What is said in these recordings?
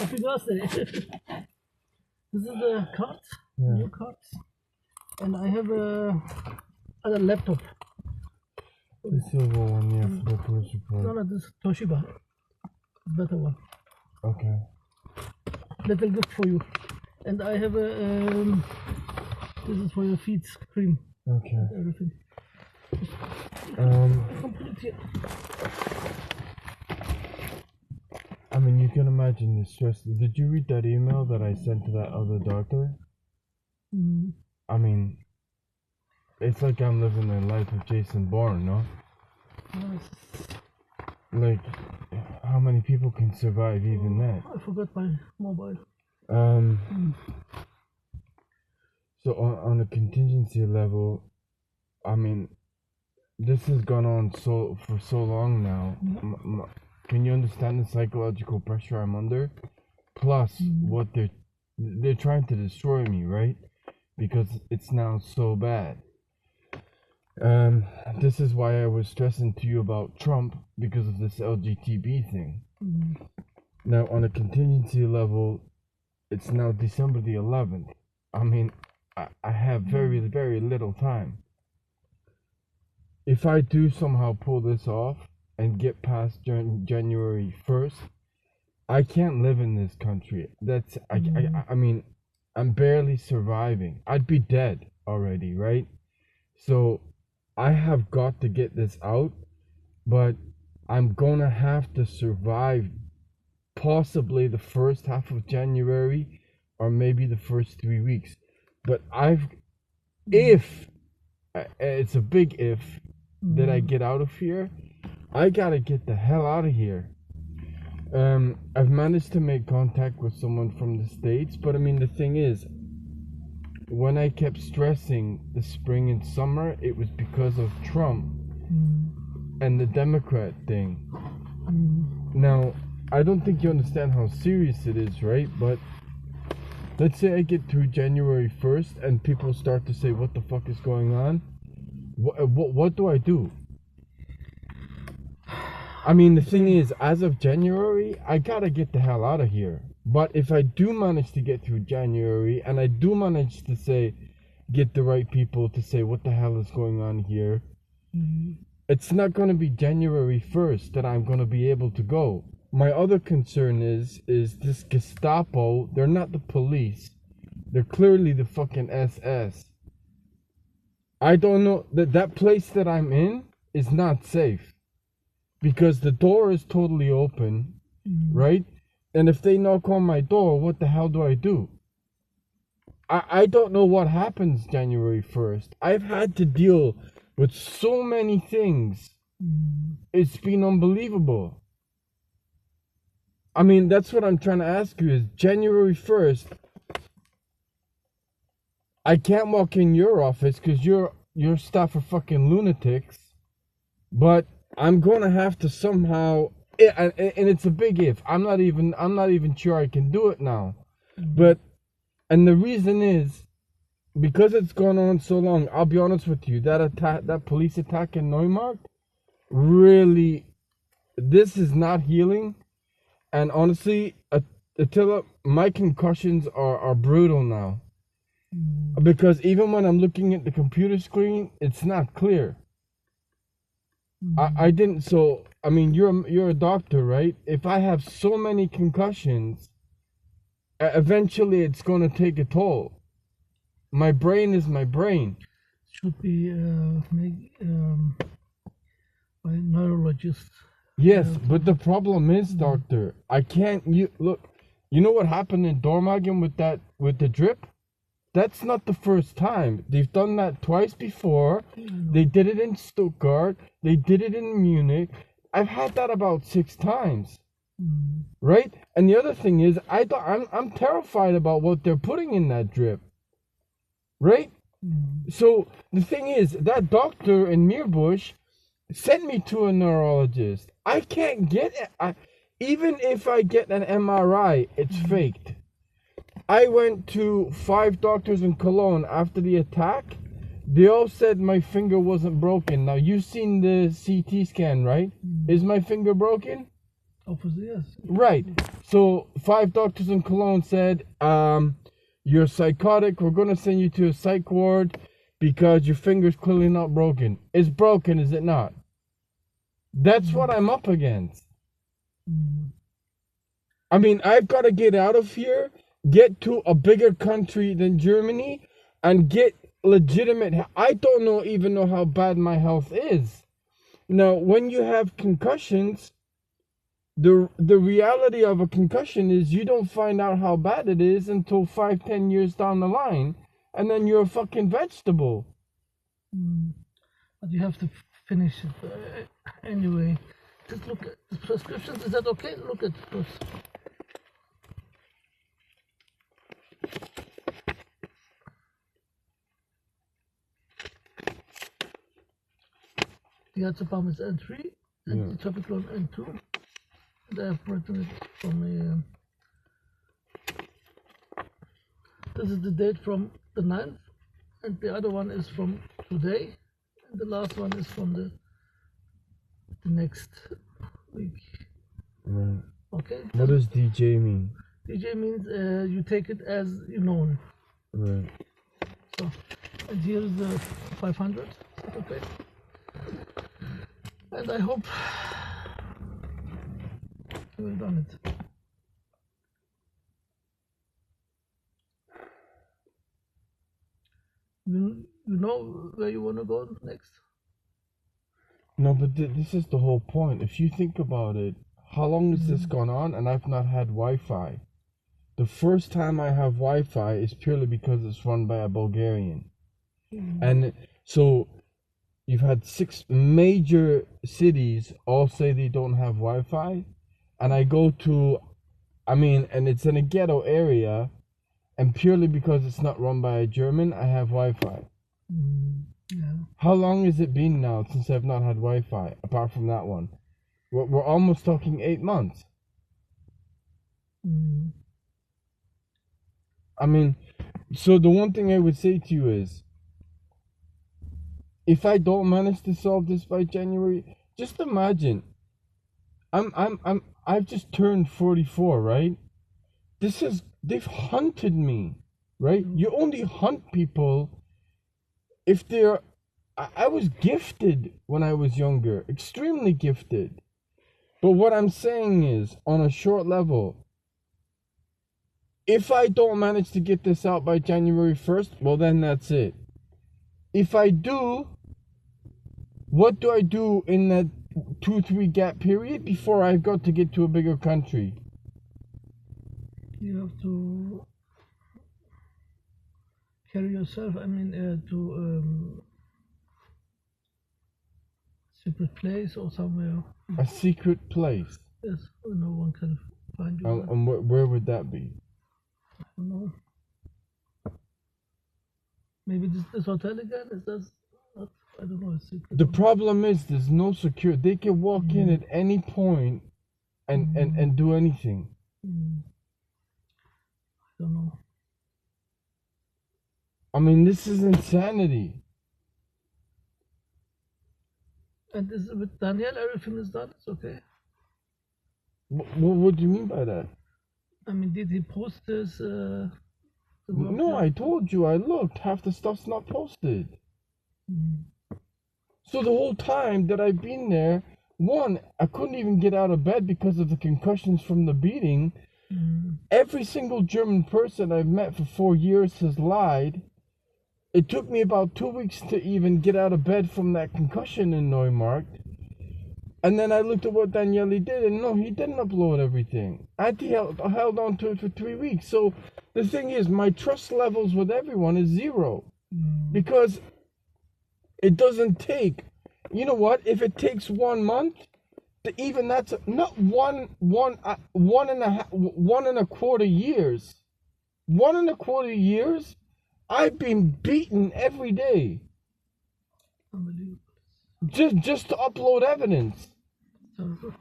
Happy birthday. This is the card, new card, and I have a other laptop. The silver one, yeah, for the police report. No, this Toshiba, better one. Okay. Little gift for you. And I have a this is for your feet cream. Okay. Everything. Complete here. I mean, you can imagine the stress. Did you read that email that I sent to that other doctor? I mean, it's like I'm living the life of Jason Bourne, no? Yes. Like, how many people can survive even that? I forgot my mobile. So on a contingency level, I mean, this has gone on for so long now. Can you understand the psychological pressure I'm under? Plus, what they're trying to destroy me, right? Because it's now so bad. This is why I was stressing to you about Trump, because of this LGTB thing. Now, on a contingency level, it's now December the 11th. I mean, I have very, very little time. If I do somehow pull this off and get past January 1st, I can't live in this country. That's, I mean, I'm barely surviving. I'd be dead already, right? So, I have got to get this out, but I'm gonna have to survive possibly the first half of January or maybe the first 3 weeks. But if, it's a big if, that I get out of here, I gotta get the hell out of here. I've managed to make contact with someone from the States, but I mean, the thing is, when I kept stressing the spring and summer, it was because of Trump and the Democrat thing. Now, I don't think you understand how serious it is, right? But let's say I get through January 1st and people start to say, what the fuck is going on? What do I do? I mean, the thing is, as of January, I gotta get the hell out of here. But if I do manage to get through January, and I do manage to get the right people to say, what the hell is going on here? It's not gonna be January 1st that I'm gonna be able to go. My other concern is this Gestapo, they're not the police. They're clearly the fucking SS. I don't know, that place that I'm in is not safe. Because the door is totally open, right? And if they knock on my door, what the hell do I do? I don't know what happens January 1st. I've had to deal with so many things. It's been unbelievable. I mean, that's what I'm trying to ask you is, January 1st, I can't walk in your office because your staff are fucking lunatics, but I'm gonna have to somehow, and it's a big if. I'm not even sure I can do it now. But, and the reason is, because it's gone on so long, I'll be honest with you, that police attack in Neumarkt, really, this is not healing. And honestly, Attila, my concussions are brutal now. Because even when I'm looking at the computer screen, it's not clear. I didn't, so I mean, you're a doctor, right? If I have so many concussions, eventually it's gonna take a toll. My brain is my brain. Should be by neurologists. Yes, but the problem is, doctor, I can't. Look. You know what happened in Dormagen with the drip? That's not the first time. They've done that twice before. They did it in Stuttgart. They did it in Munich. I've had that about 6 times. Right? And the other thing is, I'm terrified about what they're putting in that drip. Right? So the thing is, that doctor in Meerbusch sent me to a neurologist. I can't get it. Even if I get an MRI, it's faked. I went to 5 doctors in Cologne after the attack. They all said my finger wasn't broken. Now, you've seen the CT scan, right? Is my finger broken? Obviously, yes. Right. So 5 doctors in Cologne said, you're psychotic. We're going to send you to a psych ward because your finger's clearly not broken. It's broken, is it not? That's what I'm up against. I mean, I've got to get out of here, get to a bigger country than Germany, and get legitimate. I don't even know how bad my health is. Now, when you have concussions, the reality of a concussion is you don't find out how bad it is until 5-10 years down the line, and then you're a fucking vegetable. But you have to finish it anyway. Just look at the prescriptions. Is that okay? Look at those. The diazepam is N3 and the topiclone N2. And I have written it from this is the date from the 9th, and the other one is from today, and the last one is from the next week. Right. Okay. What does DJ mean? DJ means you take it as you known. Right. So, and here is the 500. Okay. And I hope we've done it. You know where you want to go next? No, but this is the whole point. If you think about it, how long has this gone on and I've not had Wi-Fi? The first time I have Wi-Fi is purely because it's run by a Bulgarian. And so you've had 6 major cities all say they don't have Wi-Fi. And I go to, and it's in a ghetto area, and purely because it's not run by a German, I have Wi-Fi. Yeah. How long has it been now since I've not had Wi-Fi, apart from that one? We're almost talking 8 months. So the one thing I would say to you is, if I don't manage to solve this by January, just imagine, I've just turned 44, right? They've hunted me, right? You only hunt people if they're, I was gifted when I was younger, extremely gifted. But what I'm saying is, on a short level, if I don't manage to get this out by January 1st, well then that's it. If I do, what do I do in that 2-3 gap period before I've got to get to a bigger country? You have to carry yourself, to secret place or somewhere. A secret place? Yes, where no one can find you. And where would that be? I don't know. Maybe this hotel again? Is that, I don't know, a secret. The problem is there's no security. They can walk in at any point and do anything. I don't know. This is insanity. And is with Daniel, everything is done? It's okay? What do you mean by that? Did he post this? No, I told you, I looked. Half the stuff's not posted. So the whole time that I've been there, One, I couldn't even get out of bed because of the concussions from the beating. Every single German person I've met for 4 years has lied. It took me about 2 weeks to even get out of bed from that concussion in Neumarkt. And then I looked at what Daniele did, and no, he didn't upload everything. Held on to it for 3 weeks. So the thing is, my trust levels with everyone is zero. Because it doesn't take, you know what, if it takes 1 month, even that's not one and a quarter years. 1.25 years, I've been beaten every day. Unbelievable. Just to upload evidence. You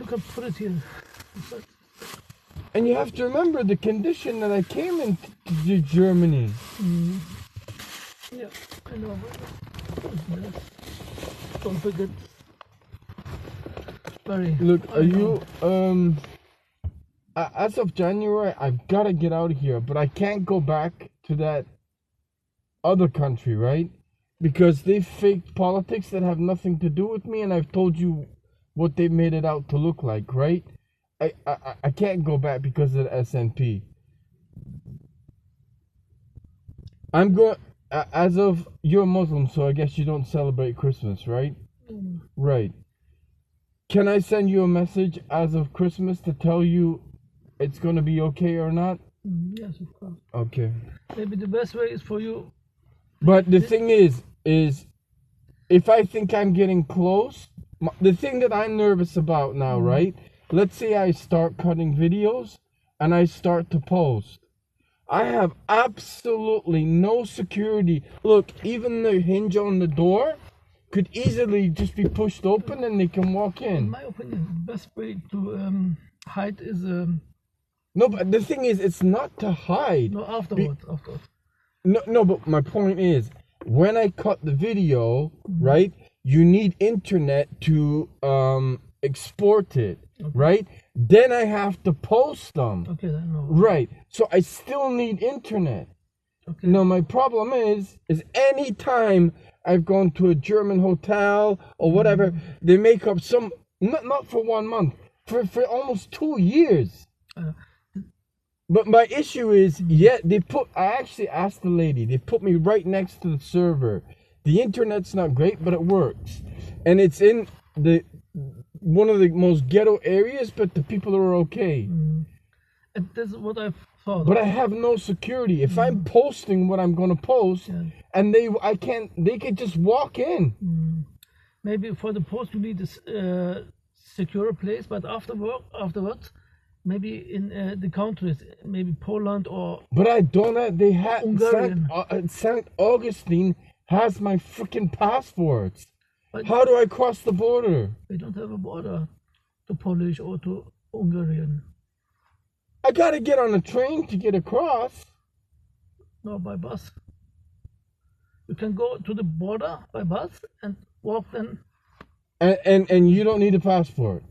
can put it here. And you have to remember the condition that I came into Germany. Yeah, I know. Don't forget. Look, are you as of January, I've got to get out of here, but I can't go back to that other country, right? Because they faked politics that have nothing to do with me, and I've told you what they made it out to look like, right? I can't go back because of the SNP. I'm going, as of, you're a Muslim, so I guess you don't celebrate Christmas, right? Right. Can I send you a message as of Christmas to tell you it's going to be okay or not? Yes, of course. Okay. Maybe the best way is for you. But the thing is if I think I'm getting close, the thing that I'm nervous about now, right? Let's say I start cutting videos and I start to post. I have absolutely no security. Look, even the hinge on the door could easily just be pushed open and they can walk in. In my opinion, the best way to hide is... No, but the thing is, it's not to hide. No, afterwards. No, but my point is, when I cut the video, right, you need internet to export it, right? Then I have to post them. Okay, then no. Right, so I still need internet. Okay. Now, my problem is any time I've gone to a German hotel or whatever, they make up some, not for 1 month, for almost 2 years. But my issue is, I actually asked the lady, they put me right next to the server. The internet's not great, but it works. And it's in one of the most ghetto areas, but the people are okay. And this is what I thought. But I have no security. If I'm posting what I'm going to post, and they can just walk in. Maybe for the post you need a secure place, but afterwards, maybe in the countries, maybe Poland or... But I don't have, they have, Hungarian. St. Augustine has my freaking passports. But how do I cross the border? They don't have a border to Polish or to Hungarian. I gotta get on a train to get across. No, by bus. You can go to the border by bus and walk then. And you don't need a passport?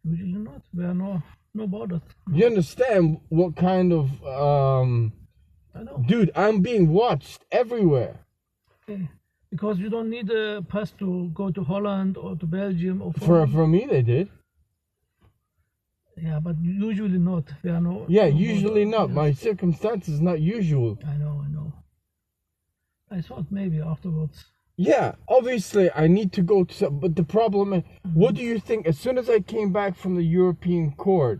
Usually not. There are no borders. You understand what kind of... I know. Dude, I'm being watched everywhere. Okay. Because you don't need a pass to go to Holland or to Belgium or... For me, they did. Yeah, but usually not. There are no... Yeah, usually not. Yes. My circumstances not usual. I know. I thought maybe afterwards. Yeah, obviously I need to go to... But the problem is, what do you think? As soon as I came back from the European court,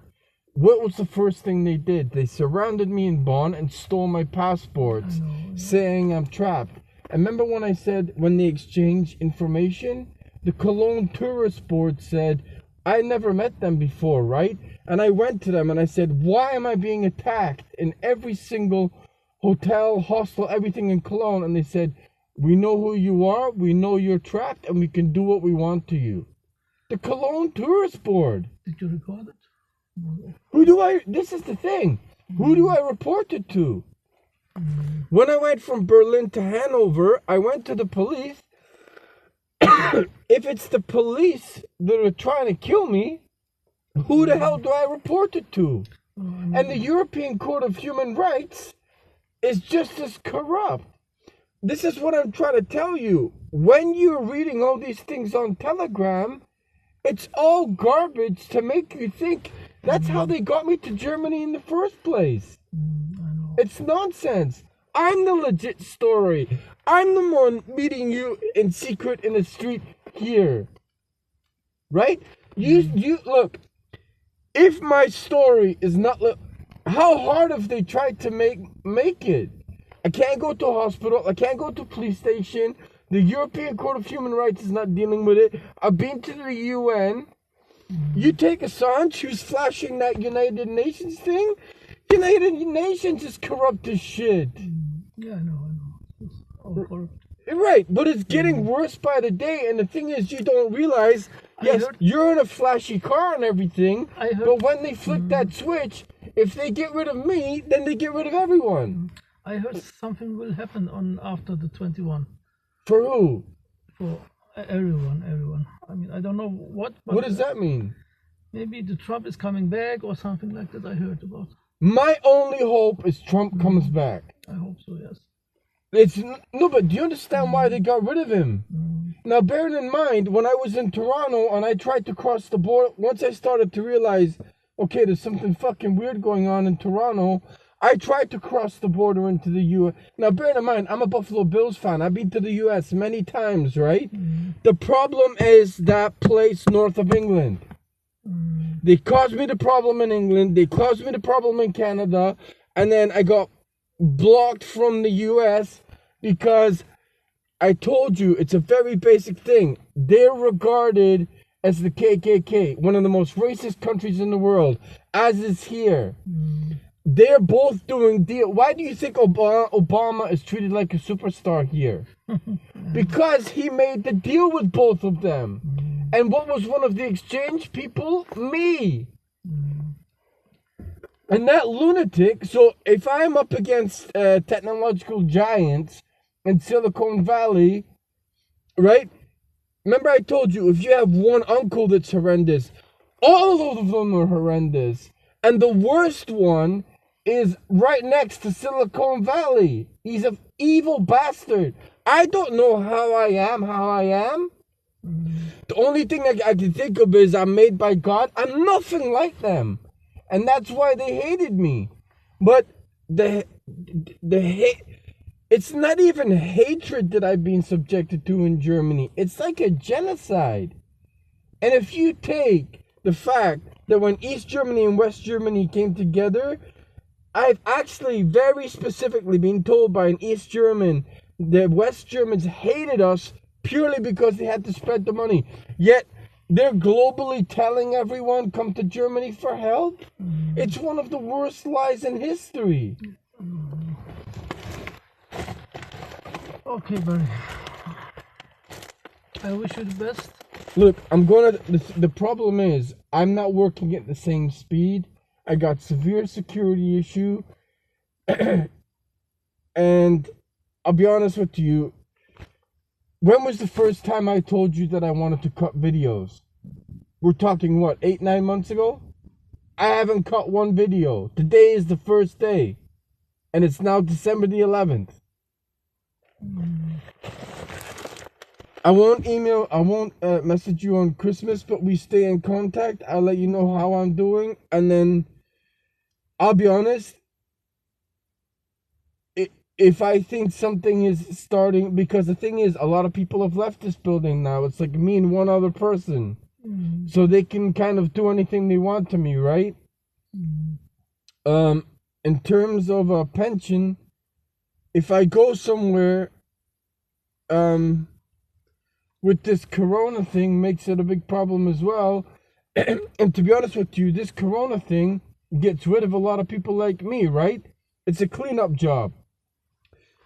what was the first thing they did? They surrounded me in Bonn and stole my passports, saying I'm trapped. And remember when I said, when they exchange information, the Cologne Tourist Board said, I never met them before, right? And I went to them and I said, why am I being attacked in every single hotel, hostel, everything in Cologne? And they said, we know who you are, we know you're trapped, and we can do what we want to you. The Cologne Tourist Board. Did you record it? This is the thing. Who do I report it to? When I went from Berlin to Hanover, I went to the police. If it's the police that are trying to kill me, who the hell do I report it to? And the European Court of Human Rights is just as corrupt. This is what I'm trying to tell you. when you're reading all these things on Telegram, it's all garbage to make you think that's how they got me to Germany in the first place. I know. It's nonsense. I'm the legit story. I'm the one meeting you in secret in the street here. Right? You look, if my story is not, how hard have they tried to make it? I can't go to a hospital. I can't go to a police station. The European Court of Human Rights is not dealing with it. I've been to the UN. You take Assange, who's flashing that United Nations thing. United Nations is corrupt as shit. Yeah, I know. It's all corrupt. Right, but it's getting worse by the day. And the thing is, you don't realize, yes, you're in a flashy car and everything. But when they flick that switch, if they get rid of me, then they get rid of everyone. I heard something will happen on after the 21. For who? For everyone. I mean, I don't know what. But what does that mean? Maybe the Trump is coming back or something like that. I heard about. My only hope is Trump comes back. I hope so. Yes. But do you understand why they got rid of him? Now, bearing in mind, when I was in Toronto and I tried to cross the border, once I started to realize, okay, there's something fucking weird going on in Toronto. I tried to cross the border into the U.S. Now, bear in mind, I'm a Buffalo Bills fan. I've been to the U.S. many times, right? The problem is that place north of England. They caused me the problem in England. They caused me the problem in Canada. And then I got blocked from the U.S. because I told you, it's a very basic thing. They're regarded as the KKK, one of the most racist countries in the world, as is here. They're both doing deal. Why do you think Obama is treated like a superstar here? Because he made the deal with both of them. And what was one of the exchange people? Me. And that lunatic, so if I'm up against technological giants in Silicon Valley, right? Remember I told you, if you have one uncle that's horrendous, all of them are horrendous. And the worst one is right next to Silicon Valley. He's an evil bastard. I don't know how I am. The only thing I can think of is I'm made by God. I'm nothing like them. And that's why they hated me. But the hate, it's not even hatred that I've been subjected to in Germany. It's like a genocide. And if you take the fact that when East Germany and West Germany came together, I've actually very specifically been told by an East German that West Germans hated us purely because they had to spread the money. Yet, they're globally telling everyone, come to Germany for help. It's one of the worst lies in history. Okay, buddy. I wish you the best. Look, the problem is, I'm not working at the same speed. I got severe security issue. And I'll be honest with you. When was the first time I told you that I wanted to cut videos? We're talking what, 8-9 months ago? I haven't cut one video. Today is the first day. And it's now December the 11th. I won't message you on Christmas, but we stay in contact. I'll let you know how I'm doing. And then, I'll be honest, if I think something is starting, because the thing is, a lot of people have left this building now. It's like me and one other person. So they can kind of do anything they want to me, right? In terms of a pension, if I go somewhere, with this corona thing makes it a big problem as well. And to be honest with you, this corona thing gets rid of a lot of people like me, right? It's a cleanup job.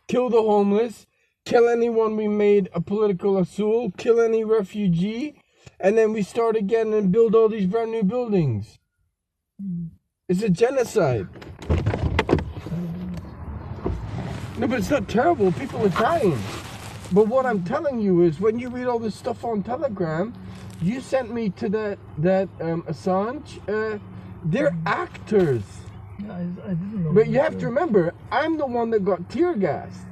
Kill the homeless, kill anyone we made a political ASYL, kill any refugee, and then we start again and build all these brand new buildings. It's a genocide. No, but it's not terrible. People are dying. But what I'm telling you is, when you read all this stuff on Telegram, you sent me to that Assange. They're actors. Yeah, I didn't know. But you have to remember, I'm the one that got tear gassed.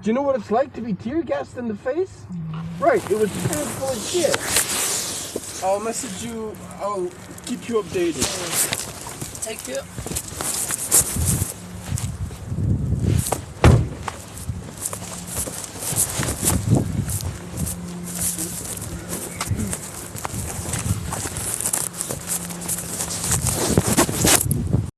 Do you know what it's like to be tear gassed in the face? Right, it was painful as shit. I'll message you, I'll keep you updated. Take care.